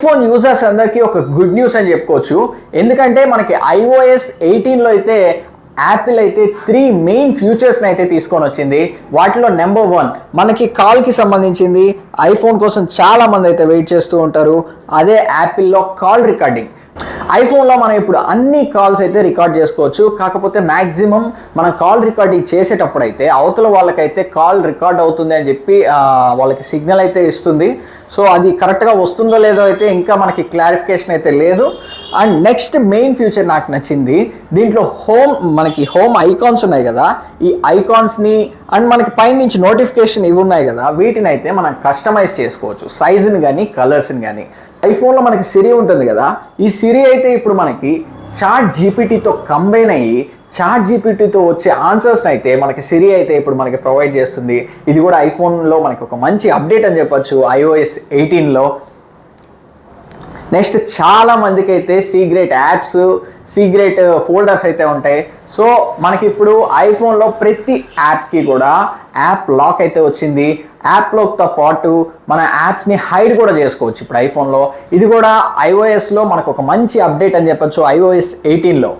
IPhone users అందరికీ ఒక good news అని చెప్పుకోవచ్చు. ఎందుకంటే మనకి iOS 18లో అయితే యాపిల్ అయితే 3 మెయిన్ ఫ్యూచర్స్ని అయితే తీసుకొని వచ్చింది. వాటిలో నెంబర్ 1 మనకి కాల్కి సంబంధించింది. ఐఫోన్ కోసం చాలా మంది అయితే వెయిట్ చేస్తూ ఉంటారు. అదే యాపిల్లో కాల్ రికార్డింగ్. ఐఫోన్లో మనం ఇప్పుడు అన్ని కాల్స్ అయితే రికార్డ్ చేసుకోవచ్చు. కాకపోతే మ్యాక్సిమం మనం కాల్ రికార్డింగ్ చేసేటప్పుడు అయితే అవతల వాళ్ళకైతే కాల్ రికార్డ్ అవుతుంది అని చెప్పి వాళ్ళకి సిగ్నల్ అయితే ఇస్తుంది. సో అది కరెక్ట్గా వస్తుందో లేదో అయితే ఇంకా మనకి క్లారిఫికేషన్ అయితే లేదు. అండ్ నెక్స్ట్ మెయిన్ ఫ్యూచర్ నాకు నచ్చింది. దీంట్లో మనకి హోమ్ ఐకాన్స్ ఉన్నాయి కదా, ఈ ఐకాన్స్ని అండ్ మనకి పైనుంచి నోటిఫికేషన్ ఇవి ఉన్నాయి కదా, వీటిని అయితే మనం కస్టమైజ్ చేసుకోవచ్చు, సైజుని కానీ కలర్స్ని కానీ. ఐఫోన్లో మనకి సిరి ఉంటుంది కదా, ఈ సిరి అయితే ఇప్పుడు మనకి చాట్ జీపీటీతో కంబైన్ అయ్యి చాట్ జీపీటీతో వచ్చే ఆన్సర్స్ని అయితే మనకి సిరి అయితే ఇప్పుడు మనకి ప్రొవైడ్ చేస్తుంది. ఇది కూడా ఐఫోన్లో మనకి ఒక మంచి అప్డేట్ అని చెప్పొచ్చు iOS 18లో. నెక్స్ట్ చాలా మందికి అయితే సీక్రెట్ యాప్స్, సీక్రెట్ ఫోల్డర్స్ అయితే ఉంటాయి. సో మనకి ఇప్పుడు ఐఫోన్లో ప్రతి యాప్కి కూడా యాప్ లాక్ అయితే వచ్చింది. యాప్ లాక్తో పాటు మన యాప్స్ని హైడ్ కూడా చేసుకోవచ్చు ఇప్పుడు ఐఫోన్లో. ఇది కూడా iOSలో మనకు ఒక మంచి అప్డేట్ అని చెప్పొచ్చు iOS 18లో.